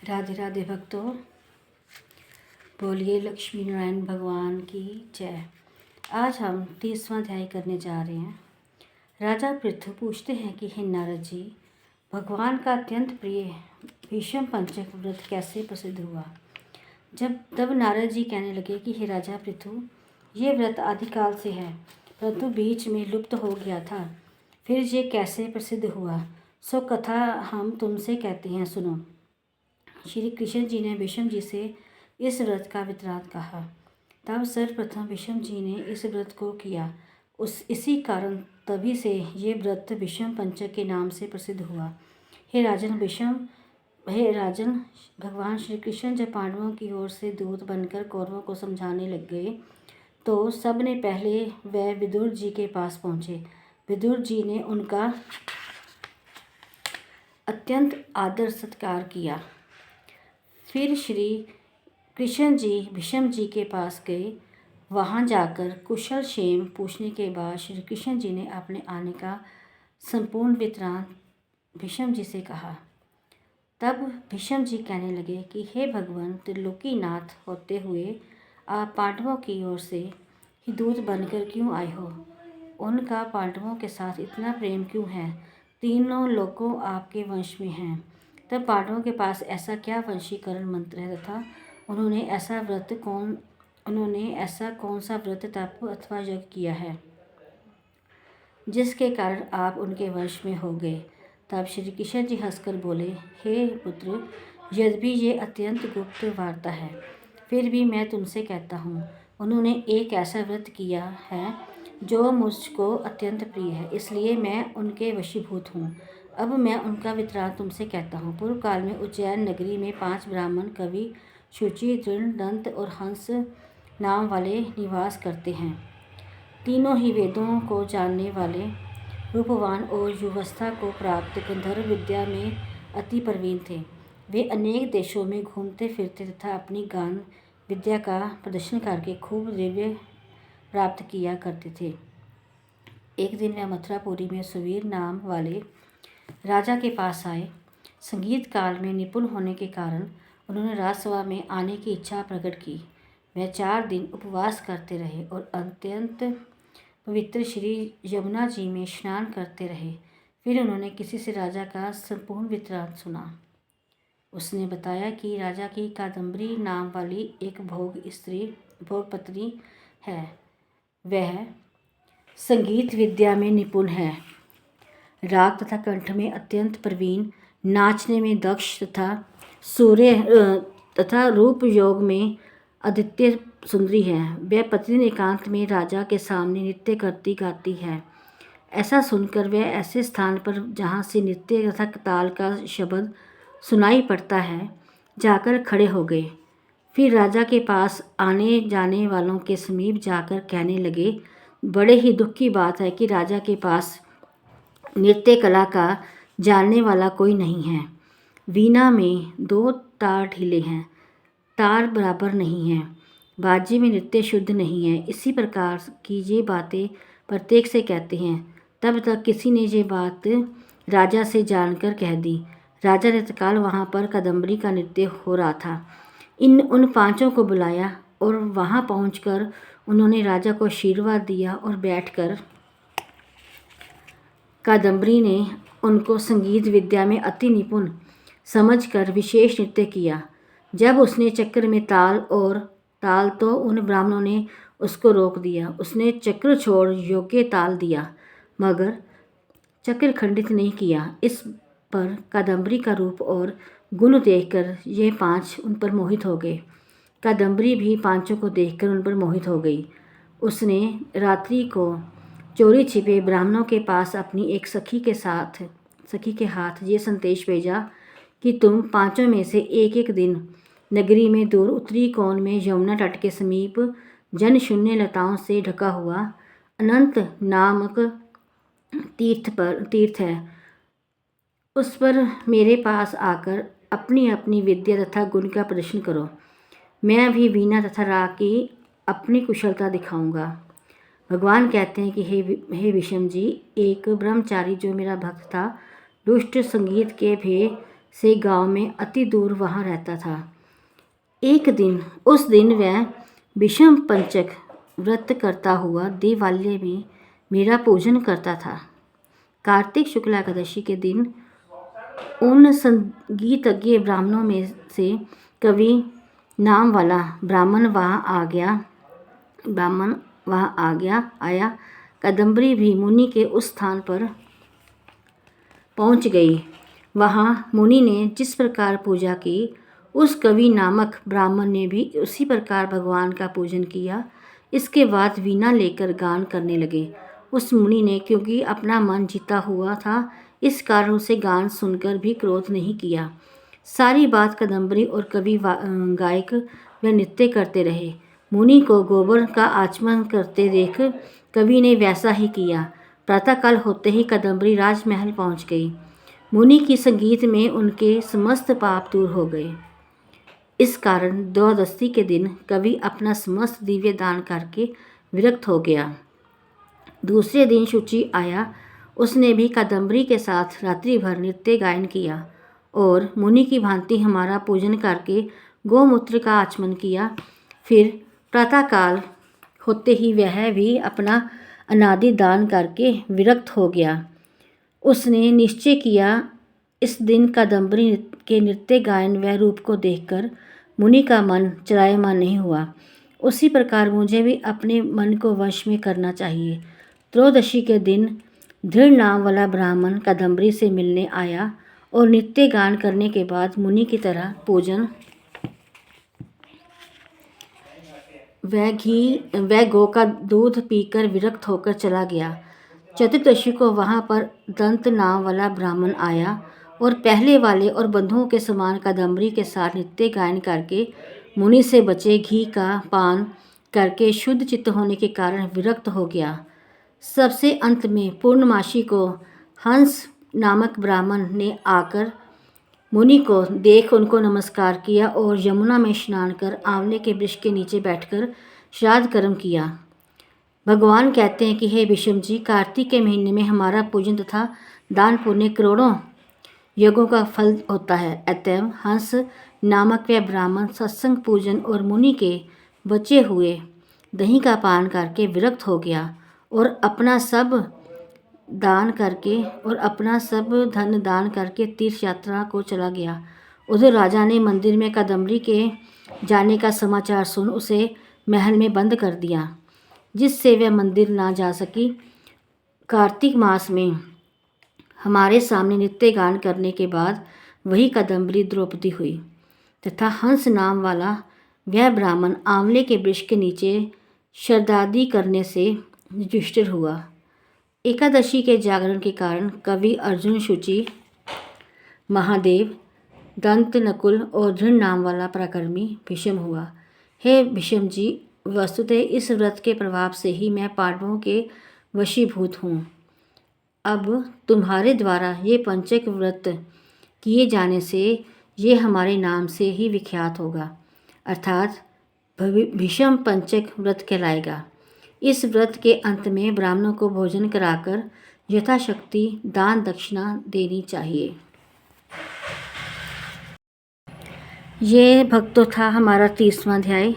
राधे राधे भक्तों, बोलिए लक्ष्मी नारायण भगवान की जय। आज हम 30वां अध्याय करने जा रहे हैं। राजा पृथु पूछते हैं कि हे नारद जी, भगवान का अत्यंत प्रिय भीष्म पंचक व्रत कैसे प्रसिद्ध हुआ। तब नारद जी कहने लगे कि हे राजा पृथु, ये व्रत आदिकाल से है, परंतु बीच में लुप्त हो गया था। फिर ये कैसे प्रसिद्ध हुआ, सो कथा हम तुमसे कहते हैं, सुनो। श्री कृष्ण जी ने भीष्म जी से इस व्रत का वृत्तांत कहा। तब सर्वप्रथम भीष्म जी ने इस व्रत को किया। इसी कारण तभी से ये व्रत भीष्म पंचक के नाम से प्रसिद्ध हुआ। हे राजन, भगवान श्री कृष्ण जब पांडवों की ओर से दूत बनकर कौरवों को समझाने लग गए तो सबने पहले वह विदुर जी के पास पहुँचे। विदुर जी ने उनका अत्यंत आदर सत्कार किया। फिर श्री कृष्ण जी भीष्म जी के पास गए। वहाँ जाकर कुशल क्षेम पूछने के बाद श्री कृष्ण जी ने अपने आने का संपूर्ण वृत्तांत भीष्म जी से कहा। तब भीष्म जी कहने लगे कि हे भगवान, त्रिलोकीनाथ होते हुए आप पांडवों की ओर से ही दूत बनकर क्यों आए हो? उनका पांडवों के साथ इतना प्रेम क्यों है? तीनों लोगों आपके वंश में हैं। तब पांडवों के पास ऐसा क्या वंशीकरण मंत्र है तथा उन्होंने ऐसा कौन सा व्रत तप अथवा यज्ञ किया है जिसके कारण आप उनके वंश में हो गए? तब श्री कृष्ण जी हंसकर बोले, हे पुत्र, यद्यपि ये अत्यंत गुप्त वार्ता है, फिर भी मैं तुमसे कहता हूँ, उन्होंने एक ऐसा व्रत किया है जो मुझको अत्यंत प्रिय है, इसलिए मैं उनके वशीभूत हूँ। अब मैं उनका वृत्तांत तुमसे कहता हूँ। पूर्व काल में उज्जैन नगरी में 5 ब्राह्मण कवि शुचि, दृढ़, दंत और हंस नाम वाले निवास करते हैं। तीनों ही वेदों को जानने वाले, रूपवान और युवस्था को प्राप्त गंधर्व विद्या में अति प्रवीण थे। वे अनेक देशों में घूमते फिरते तथा अपनी गान विद्या का प्रदर्शन करके खूब द्रव्य प्राप्त किया करते थे। एक दिन वे मथुरापुरी में सुवीर नाम वाले राजा के पास आए। संगीत काल में निपुण होने के कारण उन्होंने राजसभा में आने की इच्छा प्रकट की। वह 4 दिन उपवास करते रहे और अत्यंत पवित्र श्री यमुना जी में स्नान करते रहे। फिर उन्होंने किसी से राजा का संपूर्ण वृत्तांत सुना। उसने बताया कि राजा की कादम्बरी नाम वाली एक भोगपत्नी है। वह संगीत विद्या में निपुण है, राग तथा कंठ में अत्यंत प्रवीण, नाचने में दक्ष तथा रूप योग में अद्वितीय सुंदरी है। वह प्रतिदिन एकांत में राजा के सामने नृत्य करती गाती है। ऐसा सुनकर वह ऐसे स्थान पर जहाँ से नृत्य तथा ताल का शब्द सुनाई पड़ता है जाकर खड़े हो गए। फिर राजा के पास आने जाने वालों के समीप जाकर कहने लगे, बड़े ही दुख की बात है कि राजा के पास नृत्य कला का जानने वाला कोई नहीं है। वीणा में 2 तार ढीले हैं, तार बराबर नहीं हैं, बाजे में नृत्य शुद्ध नहीं है। इसी प्रकार की ये बातें प्रत्येक से कहते हैं। तब तक किसी ने ये बात राजा से जानकर कह दी। राजा ने तत्काल वहाँ पर कादम्बरी का नृत्य हो रहा था। उन 5 को बुलाया और वहाँ पहुँचकर उन्होंने राजा को आशीर्वाद दिया और बैठकर कादम्बरी ने उनको संगीत विद्या में अति निपुण समझकर विशेष नृत्य किया। जब उसने चक्र में ताल तो उन ब्राह्मणों ने उसको रोक दिया। उसने चक्र छोड़ योग्य ताल दिया, मगर चक्र खंडित नहीं किया। इस पर कादम्बरी का रूप और गुण देखकर ये 5 उन पर मोहित हो गए। कादम्बरी भी 5 को देखकर उन पर मोहित हो गई। उसने रात्रि को चोरी छिपे ब्राह्मणों के पास अपनी एक सखी के हाथ ये संदेश भेजा कि तुम 5 में से एक दिन नगरी में दूर उत्तरी कोण में यमुना तट के समीप जन शून्य लताओं से ढका हुआ अनंत नामक तीर्थ है, उस पर मेरे पास आकर अपनी अपनी विद्या तथा गुण का प्रदर्शन करो। मैं भी वीणा तथा राग की अपनी कुशलता दिखाऊंगा। भगवान कहते हैं कि हे भीष्म जी, एक ब्रह्मचारी जो मेरा भक्त था, दुष्ट संगीत के भय से गांव में अति दूर वहाँ रहता था। एक दिन उस दिन वह विषम पंचक व्रत करता हुआ देवालय में मेरा पूजन करता था। कार्तिक शुक्ला एकादशी के दिन उन संगीतज्ञ ब्राह्मणों में से कवि नाम वाला ब्राह्मण वहाँ आया। कदम्बरी भी मुनि के उस स्थान पर पहुँच गई। वहाँ मुनि ने जिस प्रकार पूजा की, उस कवि नामक ब्राह्मण ने भी उसी प्रकार भगवान का पूजन किया। इसके बाद वीणा लेकर गान करने लगे। उस मुनि ने क्योंकि अपना मन जीता हुआ था, इस कारण उसे गान सुनकर भी क्रोध नहीं किया। सारी बात कदम्बरी और कवि गायक व नृत्य करते रहे। मुनि को गोबर का आचमन करते देख कवि ने वैसा ही किया। प्रातःकाल होते ही कदम्बरी राजमहल पहुंच गई। मुनि की संगीत में उनके समस्त पाप दूर हो गए। इस कारण द्वादशी के दिन कवि अपना समस्त दिव्य दान करके विरक्त हो गया। दूसरे दिन शुचि आया। उसने भी कदम्बरी के साथ रात्रि भर नृत्य गायन किया और मुनि की भांति हमारा पूजन करके गोमूत्र का आचमन किया। फिर प्रातःकाल होते ही वह भी अपना अनादि दान करके विरक्त हो गया। उसने निश्चय किया, इस दिन कदम्बरी के नृत्य गायन व रूप को देखकर मुनि का मन चलायमान नहीं हुआ। उसी प्रकार मुझे भी अपने मन को वश में करना चाहिए। त्रयोदशी के दिन दृढ़ नाम वाला ब्राह्मण कदम्बरी से मिलने आया और नृत्य गान करने के बाद मुनि की तरह पूजन वह गौ का दूध पीकर विरक्त होकर चला गया। चतुर्दशी को वहाँ पर दंत नाम वाला ब्राह्मण आया और पहले वाले और बंधुओं के समान कदम्बरी के साथ नृत्य गायन करके मुनि से बचे घी का पान करके शुद्ध चित्त होने के कारण विरक्त हो गया। सबसे अंत में पूर्णमासी को हंस नामक ब्राह्मण ने आकर मुनि को देख उनको नमस्कार किया और यमुना में स्नान कर आंवले के वृक्ष के नीचे बैठकर श्राद्ध कर्म किया। भगवान कहते हैं कि हे विषम जी, कार्तिक के महीने में हमारा पूजन तथा दान पुण्य करोड़ों यज्ञों का फल होता है। अतएव हंस नामक वह ब्राह्मण सत्संग पूजन और मुनि के बचे हुए दही का पान करके विरक्त हो गया और अपना सब धन दान करके तीर्थ यात्रा को चला गया। उधर राजा ने मंदिर में कदम्बरी के जाने का समाचार सुन उसे महल में बंद कर दिया, जिससे वह मंदिर ना जा सकी। कार्तिक मास में हमारे सामने नृत्य गान करने के बाद वही कदम्बरी द्रौपदी हुई तथा हंस नाम वाला वह ब्राह्मण आंवले के वृक्ष के नीचे शरदादी करने से युधिष्ठिर हुआ। एकादशी के जागरण के कारण कवि अर्जुन, शुचि, महादेव, दंत, नकुल और दृढ़ नाम वाला पराक्रमी भीष्म हुआ। हे भीष्म जी, वस्तुतः इस व्रत के प्रभाव से ही मैं पांडवों के वशीभूत हूँ। अब तुम्हारे द्वारा ये पंचक व्रत किए जाने से ये हमारे नाम से ही विख्यात होगा, अर्थात भीष्म पंचक व्रत कहलाएगा। इस व्रत के अंत में ब्राह्मणों को भोजन कराकर यथाशक्ति दान दक्षिणा देनी चाहिए। ये भक्तों था हमारा 30वां अध्याय।